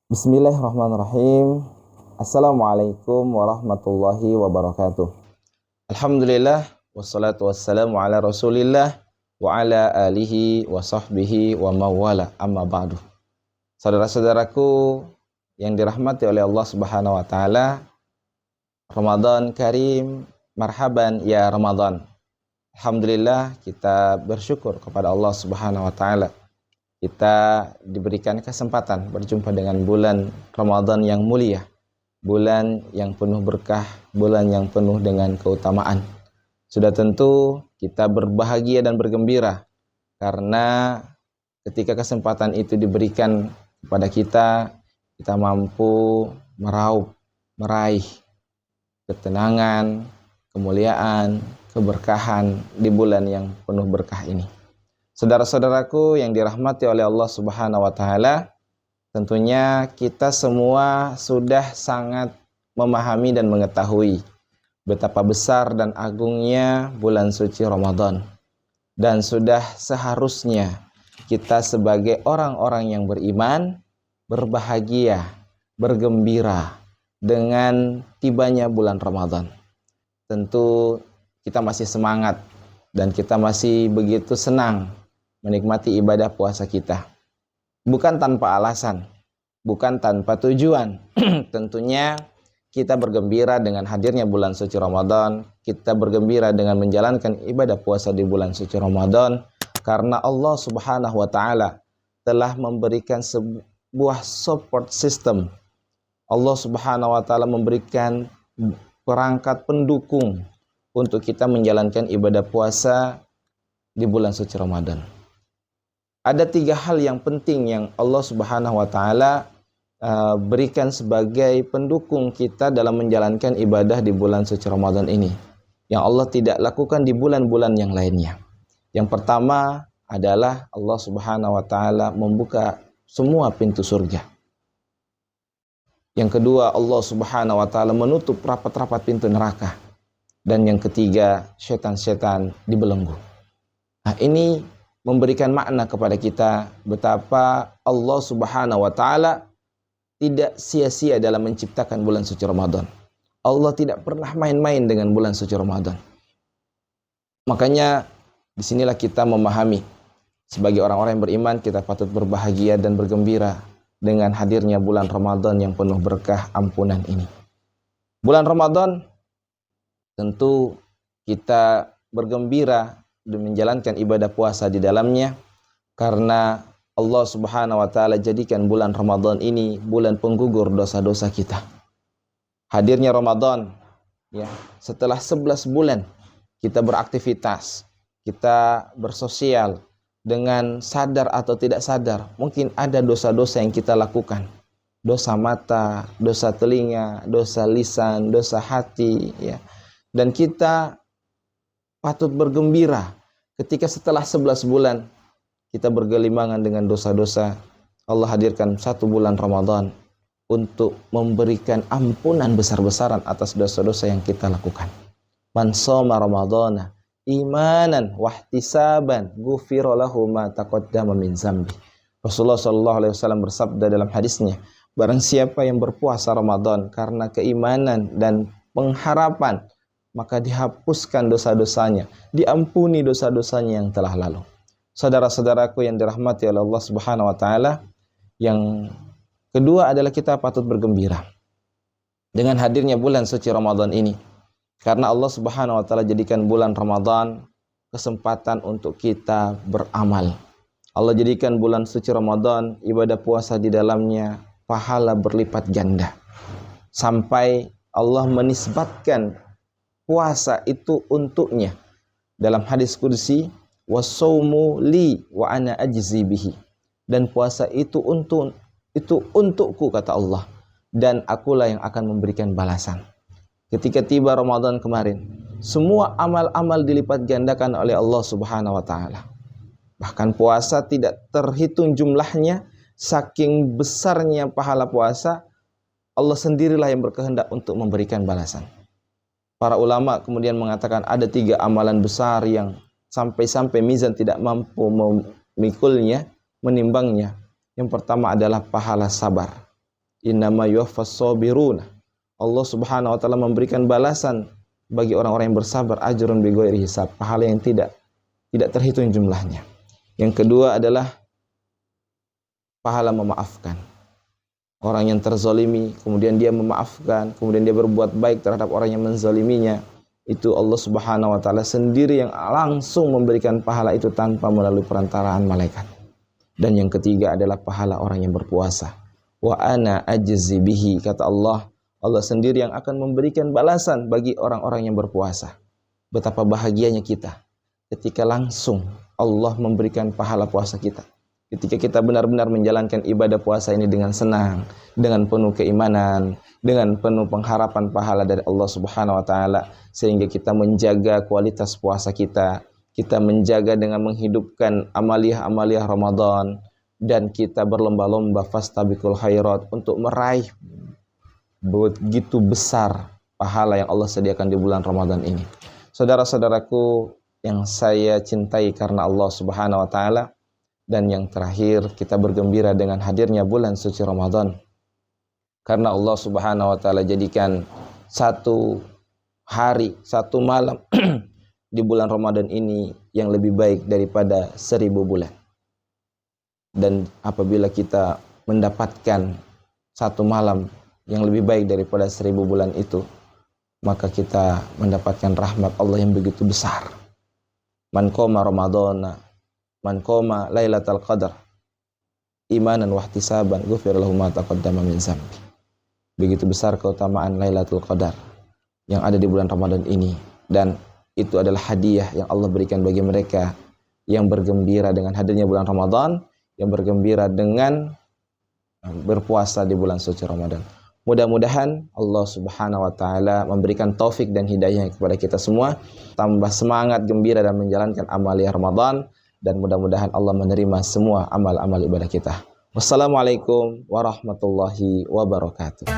Bismillahirrahmanirrahim. Assalamualaikum warahmatullahi wabarakatuh. Alhamdulillah, wassalatu wassalamu ala rasulillah wa ala alihi wa sahbihi wa mawala, amma ba'du. Saudara-saudaraku yang dirahmati oleh Allah subhanahu wa ta'ala, Ramadan Karim, marhaban ya Ramadan. Alhamdulillah, kita bersyukur kepada Allah subhanahu wa ta'ala. Kita diberikan kesempatan berjumpa dengan bulan Ramadan yang mulia, bulan yang penuh berkah, bulan yang penuh dengan keutamaan. Sudah tentu kita berbahagia dan bergembira karena ketika kesempatan itu diberikan kepada kita mampu meraih ketenangan, kemuliaan, keberkahan di bulan yang penuh berkah ini. Saudara-saudaraku yang dirahmati oleh Allah Subhanahu wa taala, tentunya kita semua sudah sangat memahami dan mengetahui betapa besar dan agungnya bulan suci Ramadan. Dan sudah seharusnya kita sebagai orang-orang yang beriman berbahagia, bergembira dengan tibanya bulan Ramadan. Tentu kita masih semangat dan kita masih begitu senang menikmati ibadah puasa kita. Bukan tanpa alasan, bukan tanpa tujuan. Tentunya kita bergembira dengan hadirnya bulan suci Ramadan. Kita bergembira dengan menjalankan ibadah puasa di bulan suci Ramadan karena Allah Subhanahu wa taala telah memberikan sebuah support system. Allah Subhanahu wa taala memberikan perangkat pendukung untuk kita menjalankan ibadah puasa di bulan suci Ramadan. Ada 3 hal yang penting yang Allah Subhanahu wa taala berikan sebagai pendukung kita dalam menjalankan ibadah di bulan suci Ramadan ini, yang Allah tidak lakukan di bulan-bulan yang lainnya. Yang pertama adalah Allah Subhanahu wa taala membuka semua pintu surga. Yang kedua, Allah Subhanahu wa taala menutup rapat-rapat pintu neraka. Dan yang ketiga, setan-setan dibelenggu. Nah, ini memberikan makna kepada kita betapa Allah Subhanahu wa taala tidak sia-sia dalam menciptakan bulan suci Ramadan. Allah tidak pernah main-main dengan bulan suci Ramadan. Makanya disinilah kita memahami sebagai orang-orang yang beriman kita patut berbahagia dan bergembira dengan hadirnya bulan Ramadan yang penuh berkah ampunan ini. Bulan Ramadan tentu kita bergembira dan menjalankan ibadah puasa di dalamnya karena Allah Subhanahu wa taala jadikan bulan Ramadan ini bulan penggugur dosa-dosa kita. Hadirnya Ramadan ya, setelah 11 bulan kita beraktivitas, kita bersosial dengan sadar atau tidak sadar, mungkin ada dosa-dosa yang kita lakukan. Dosa mata, dosa telinga, dosa lisan, dosa hati ya. Dan kita patut bergembira ketika setelah 11 bulan kita bergelimangan dengan dosa-dosa, Allah hadirkan 1 bulan Ramadan untuk memberikan ampunan besar-besaran atas dosa-dosa yang kita lakukan. Man shoma Ramadhana imanan wahtisaban ghufira lahu ma taqaddama min dzambi. Rasulullah sallallahu alaihi wasallam bersabda dalam hadisnya, barang siapa yang berpuasa Ramadan karena keimanan dan pengharapan, maka dihapuskan dosa-dosanya, diampuni dosa-dosanya yang telah lalu. Saudara-saudaraku yang dirahmati oleh Allah Subhanahu wa taala, yang kedua adalah kita patut bergembira dengan hadirnya bulan suci Ramadan ini. Karena Allah Subhanahu wa taala jadikan bulan Ramadan kesempatan untuk kita beramal. Allah jadikan bulan suci Ramadan ibadah puasa di dalamnya pahala berlipat ganda. Sampai Allah menisbatkan puasa itu untuknya. Dalam hadis qudsi, wasaumu li wa ana ajzi bihi. Dan puasa itu untukku kata Allah, dan akulah yang akan memberikan balasan. Ketika tiba Ramadan kemarin, semua amal-amal dilipat gandakan oleh Allah Subhanahu wa taala. Bahkan puasa tidak terhitung jumlahnya, saking besarnya pahala puasa, Allah sendirilah yang berkehendak untuk memberikan balasan. Para ulama kemudian mengatakan ada 3 amalan besar yang sampai-sampai mizan tidak mampu memikulnya, menimbangnya. Yang pertama adalah pahala sabar. Innama yuwaffas sabiruna. Allah Subhanahu wa taala memberikan balasan bagi orang-orang yang bersabar ajrun bighairi hisab, pahala yang tidak terhitung jumlahnya. Yang kedua adalah pahala memaafkan. Orang yang terzalimi, kemudian dia memaafkan, kemudian dia berbuat baik terhadap orang yang menzaliminya, itu Allah Subhanahu wa taala sendiri yang langsung memberikan pahala itu tanpa melalui perantaraan malaikat. Dan yang ketiga adalah pahala orang yang berpuasa. Wa ana ajzi bihi, kata Allah, Allah sendiri yang akan memberikan balasan bagi orang-orang yang berpuasa. Betapa bahagianya kita ketika langsung Allah memberikan pahala puasa kita. Ketika kita benar-benar menjalankan ibadah puasa ini dengan senang, dengan penuh keimanan, dengan penuh pengharapan pahala dari Allah Subhanahu wa taala, sehingga kita menjaga kualitas puasa kita menjaga dengan menghidupkan amaliyah-amaliyah Ramadan, dan kita berlomba-lomba fastabiqul khairat untuk meraih begitu besar pahala yang Allah sediakan di bulan Ramadan ini. Saudara-saudaraku yang saya cintai karena Allah Subhanahu wa taala, dan yang terakhir, kita bergembira dengan hadirnya bulan suci Ramadan. Karena Allah Subhanahu wa taala jadikan satu hari, satu malam di bulan Ramadan ini yang lebih baik daripada 1000 bulan. Dan apabila kita mendapatkan satu malam yang lebih baik daripada 1000 bulan itu, maka kita mendapatkan rahmat Allah yang begitu besar. Man qoma Ramadana, man qoma Lailatul Qadar imanan wa ihtisaban ghufira lahu ma taqaddama min dzambi. Begitu besar keutamaan Lailatul Qadar yang ada di bulan Ramadan ini, dan itu adalah hadiah yang Allah berikan bagi mereka yang bergembira dengan hadirnya bulan Ramadan, yang bergembira dengan berpuasa di bulan suci Ramadan. Mudah-mudahan Allah Subhanahu wa taala memberikan taufik dan hidayah kepada kita semua, tambah semangat, gembira dan menjalankan amaliyah Ramadan, dan mudah-mudahan Allah menerima semua amal-amal ibadah kita. Wassalamualaikum warahmatullahi wabarakatuh.